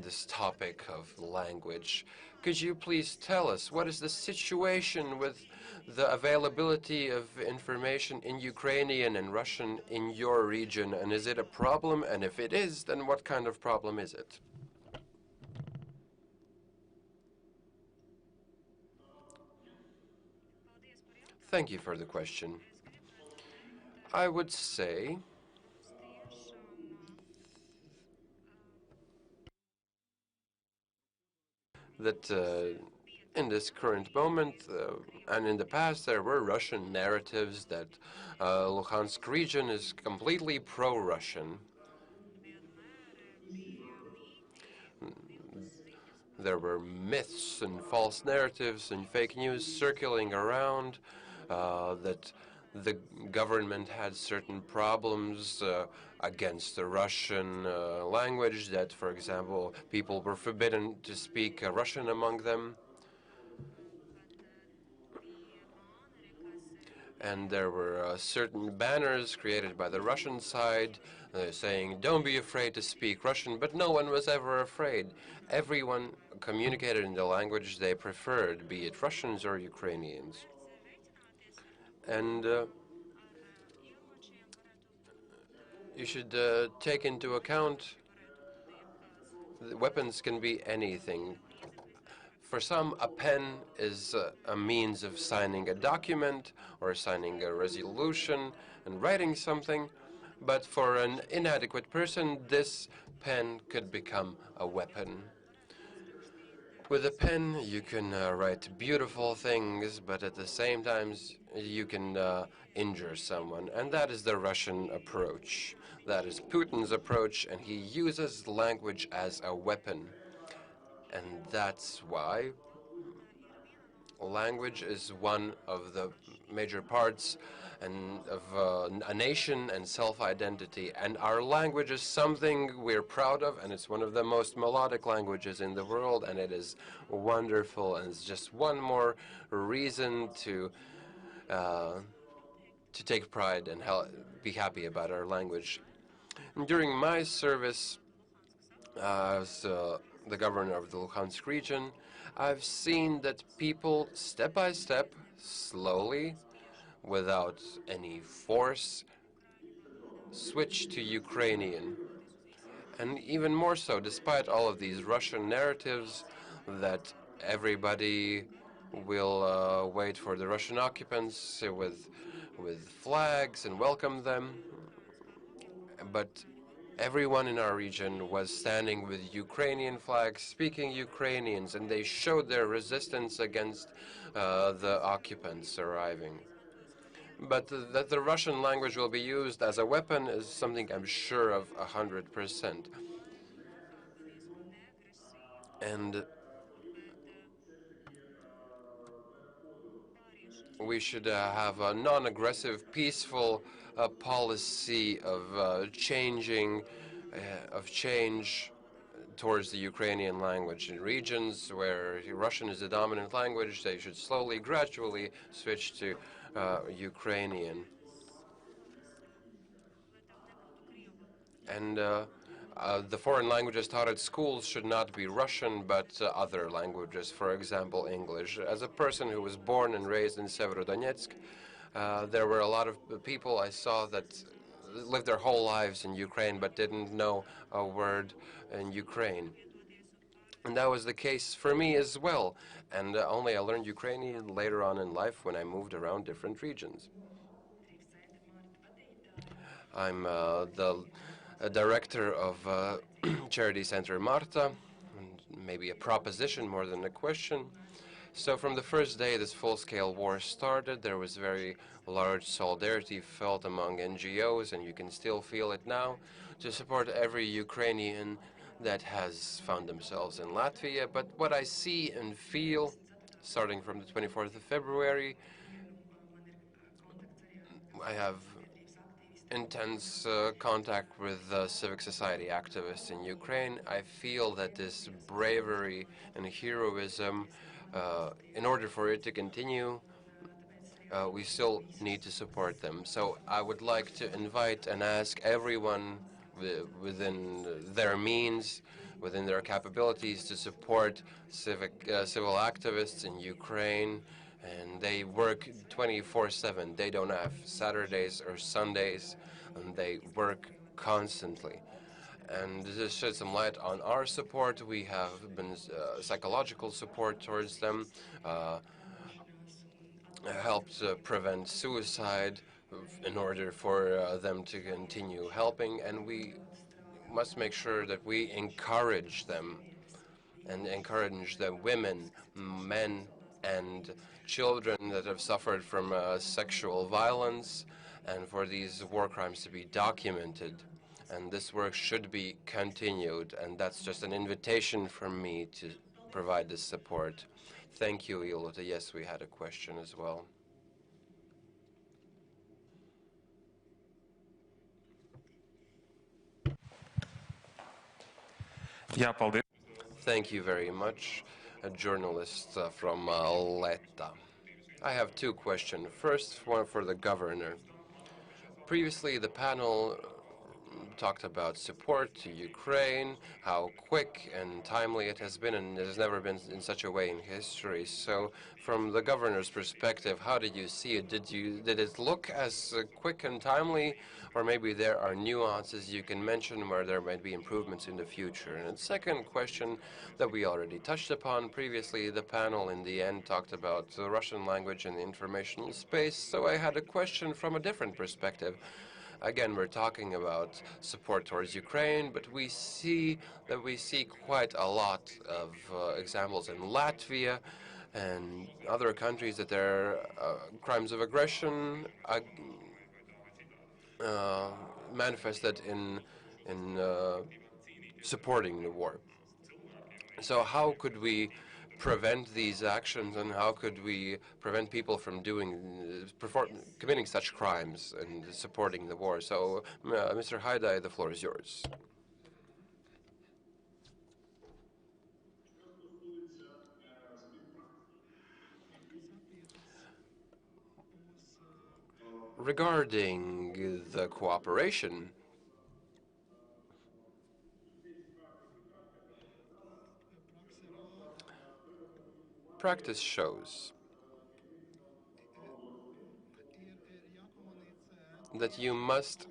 this topic of language. Could you please tell us what is the situation with the availability of information in Ukrainian and Russian in your region, and is it a problem? And if it is, then what kind of problem is it? Thank you for the question. I would say that in this current moment and in the past there were Russian narratives that Luhansk region is completely pro-Russian. There were myths and false narratives and fake news circling around that the government had certain problems against the Russian language, that, for example, people were forbidden to speak Russian among them. And there were certain banners created by the Russian side saying, don't be afraid to speak Russian, but no one was ever afraid. Everyone communicated in the language they preferred, be it Russians or Ukrainians. And you should take into account that weapons can be anything. For some, a pen is a means of signing a document or signing a resolution and writing something, but for an inadequate person, this pen could become a weapon. With a pen, you can write beautiful things, but at the same time, you can injure someone, and that is the Russian approach. That is Putin's approach, and he uses language as a weapon. And that's why language is one of the major parts of a nation and self-identity. And our language is something we're proud of, and it's one of the most melodic languages in the world, and it is wonderful, and it's just one more reason to take pride and be happy about our language. During my service as the governor of the Luhansk region, I've seen that people, step by step, slowly, without any force, switch to Ukrainian. And even more so, despite all of these Russian narratives that everybody will wait for the Russian occupants with flags and welcome them, but everyone in our region was standing with Ukrainian flags, speaking Ukrainians, and they showed their resistance against the occupants arriving. But that the Russian language will be used as a weapon is something I'm sure of 100%. And we should have a non-aggressive, peaceful policy of change towards the Ukrainian language. In regions where Russian is the dominant language, they should slowly, gradually switch to Ukrainian. And the foreign languages taught at schools should not be Russian, but other languages, for example, English. As a person who was born and raised in Severodonetsk, there were a lot of people I saw that lived their whole lives in Ukraine but didn't know a word in Ukraine. And that was the case for me as well. And only I learned Ukrainian later on in life when I moved around different regions. I'm the director of Charity Center Marta, and maybe a proposition more than a question. So from the first day this full-scale war started, there was very large solidarity felt among NGOs, and you can still feel it now, to support every Ukrainian that has found themselves in Latvia. But what I see and feel, starting from the 24th of February, I have intense contact with civic society activists in Ukraine. I feel that this bravery and heroism, in order for it to continue, we still need to support them. So I would like to invite and ask everyone within their means, within their capabilities, to support civil activists in Ukraine. And they work 24/7. They don't have Saturdays or Sundays, and they work constantly. And this sheds some light on our support. We have been psychological support towards them, helped prevent suicide in order for them to continue helping. And we must make sure that we encourage them and encourage the women, men, and children that have suffered from sexual violence, and for these war crimes to be documented. And this work should be continued, and that's just an invitation from me to provide this support. Thank you, Ilota. Yes, we had a question as well. Jā, paldies. Thank you very much, a journalist from LATO. I have two questions. First, one for the governor. Previously, the panel talked about support to Ukraine, how quick and timely it has been, and it has never been in such a way in history. So, from the governor's perspective, how did you see it? Did it look as quick and timely, or maybe there are nuances you can mention where there might be improvements in the future? And the second question that we already touched upon previously, the panel in the end talked about the Russian language in the informational space. So I had a question from a different perspective. Again, we're talking about support towards Ukraine, but we see quite a lot of examples in Latvia and other countries that there are crimes of aggression manifested in supporting the war. So how could we prevent these actions, and how could we prevent people from committing such crimes and supporting the war? So, Mr. Haidai, the floor is yours. Regarding the cooperation, practice shows that you must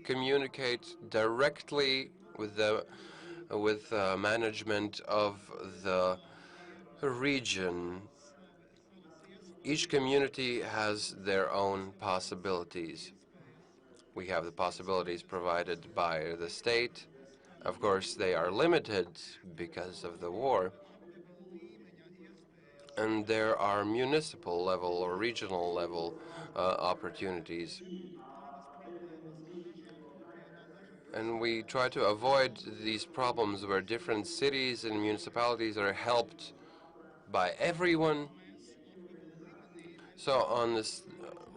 communicate directly with management of the region. Each community has their own possibilities. We have the possibilities provided by the state. Of course, they are limited because of the war. And there are municipal level or regional level opportunities. And we try to avoid these problems where different cities and municipalities are helped by everyone. So on this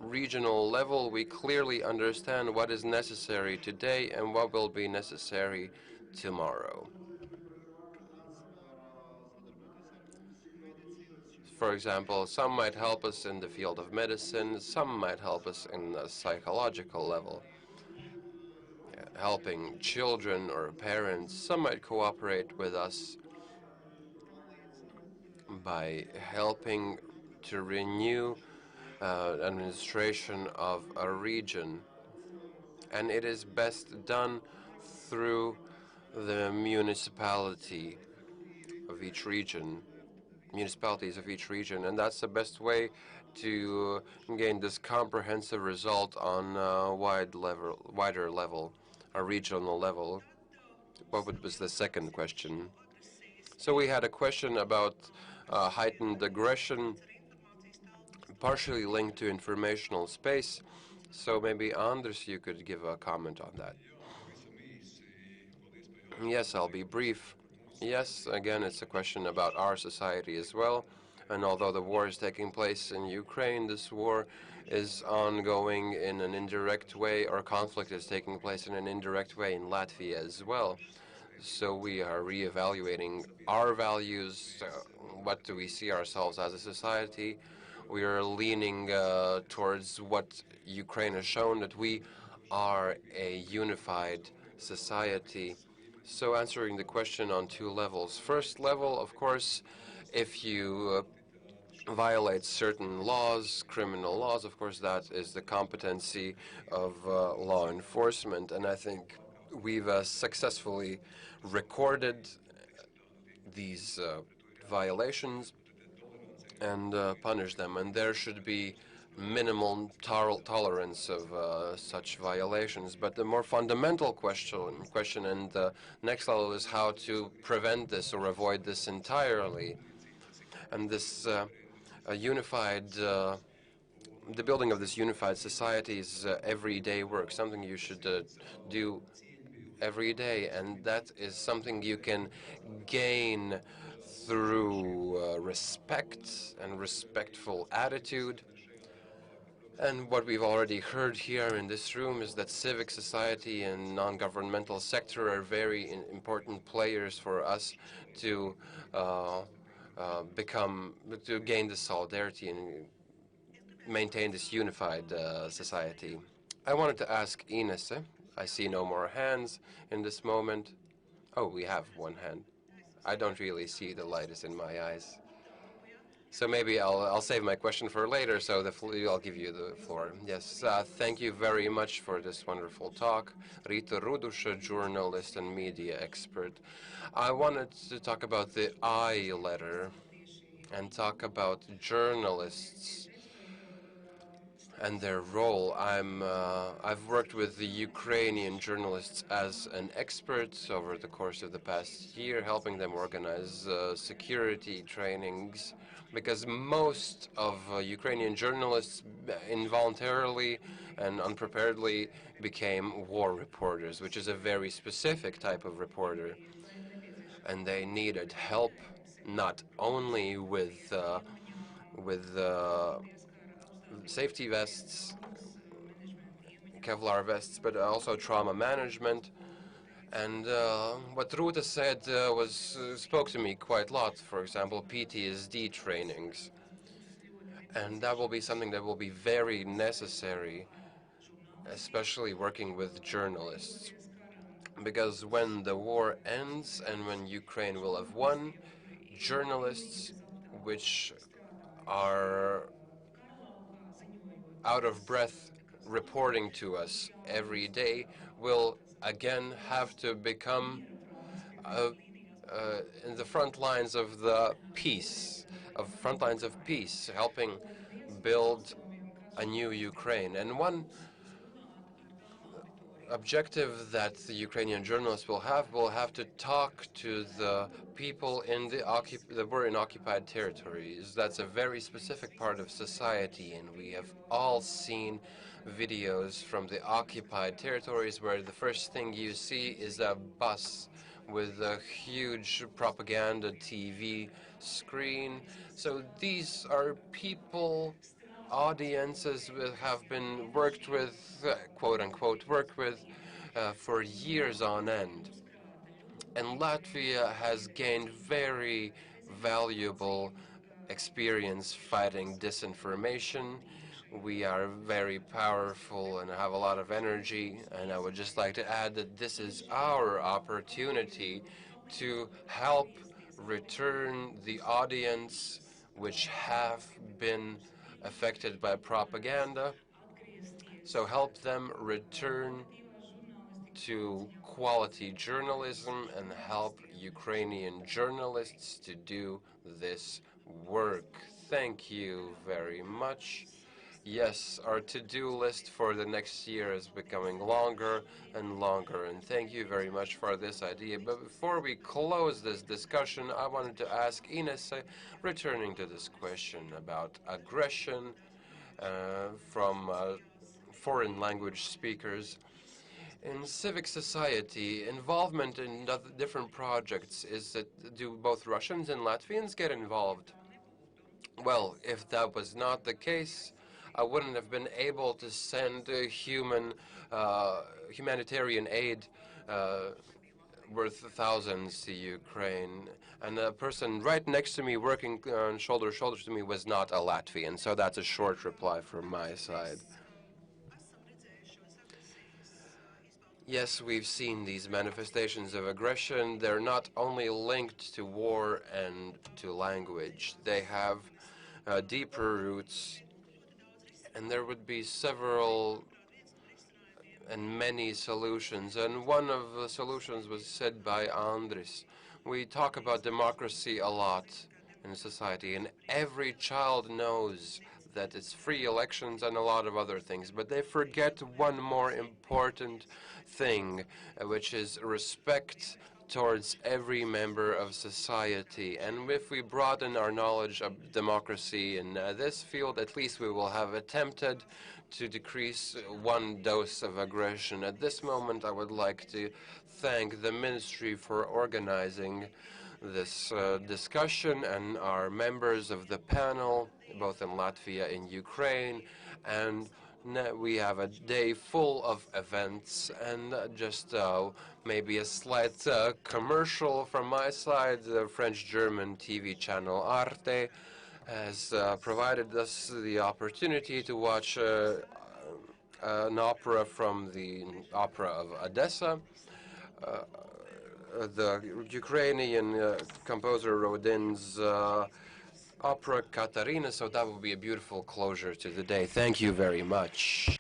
regional level, we clearly understand what is necessary today and what will be necessary tomorrow. For example, some might help us in the field of medicine, some might help us in the psychological level, helping children or parents. Some might cooperate with us by helping to renew administration of a region. And it is best done through the municipalities of each region, and that's the best way to gain this comprehensive result on a wider level, a regional level. What was the second question? So we had a question about heightened aggression, partially linked to informational space. So maybe Andris, you could give a comment on that. Yes, I'll be brief. Yes, again, it's a question about our society as well. And although the war is taking place in Ukraine, this war is ongoing in an indirect way, or conflict is taking place in an indirect way in Latvia as well. So we are reevaluating our values. What do we see ourselves as a society? We are leaning towards what Ukraine has shown, that we are a unified society. So answering the question on two levels. First level, of course, if you violate certain laws, criminal laws, of course, that is the competency of law enforcement. And I think we've successfully recorded these violations and punished them. And there should be minimal tolerance of such violations. But the more fundamental question and the next level is how to prevent this or avoid this entirely. And this the building of this unified society is everyday work, something you should do every day, and that is something you can gain through respect and respectful attitude. And what we've already heard here in this room is that civic society and non-governmental sector are very important players for us to gain this solidarity and maintain this unified society. I wanted to ask Ines. I see no more hands in this moment. Oh, we have one hand. I don't really see, the light is in my eyes. So maybe I'll save my question for later, so I'll give you the floor. Yes, thank you very much for this wonderful talk. Rita Rudusha, journalist and media expert. I wanted to talk about the I letter and talk about journalists and their role. I've worked with the Ukrainian journalists as an expert over the course of the past year, helping them organize security trainings, because most of Ukrainian journalists involuntarily and unpreparedly became war reporters, which is a very specific type of reporter. And they needed help not only with safety vests, Kevlar vests, but also trauma management. And what Ruta said spoke to me quite a lot. For example, PTSD trainings, and that will be something that will be very necessary, especially working with journalists, because when the war ends and when Ukraine will have won, journalists which are out of breath reporting to us every day will again have to become in the front lines of the peace, helping build a new Ukraine. And one objective that the Ukrainian journalists will have to talk to the people in that were in occupied territories. That's a very specific part of society, and we have all seen videos from the occupied territories where the first thing you see is a bus with a huge propaganda TV screen. So these are people, audiences have been worked with, quote unquote, worked with for years on end. And Latvia has gained very valuable experience fighting disinformation. We are very powerful and have a lot of energy, and I would just like to add that this is our opportunity to help return the audience which have been affected by propaganda, so help them return to quality journalism and help Ukrainian journalists to do this work. Thank you very much. Yes, our to-do list for the next year is becoming longer and longer, and thank you very much for this idea. But before we close this discussion, I wanted to ask Ines, returning to this question about aggression from foreign language speakers. In civic society, involvement in different projects, do both Russians and Latvians get involved? Well, if that was not the case, I wouldn't have been able to send humanitarian aid worth thousands to Ukraine. And the person right next to me, working shoulder to shoulder to me, was not a Latvian. So that's a short reply from my side. Yes, we've seen these manifestations of aggression. They're not only linked to war and to language. They have deeper roots, and there would be several and many solutions. And one of the solutions was said by Andris. We talk about democracy a lot in society, and every child knows that it's free elections and a lot of other things, but they forget one more important thing, which is respect towards every member of society. And if we broaden our knowledge of democracy in this field, at least we will have attempted to decrease one dose of aggression. At this moment, I would like to thank the Ministry for organizing this discussion and our members of the panel, both in Latvia and Ukraine. And we have a day full of events, and just maybe a slight commercial from my side. The French-German TV channel Arte has provided us the opportunity to watch an opera from the Opera of Odessa. The Ukrainian composer Rodin's opera Katarina, so that will be a beautiful closure to the day. Thank you very much.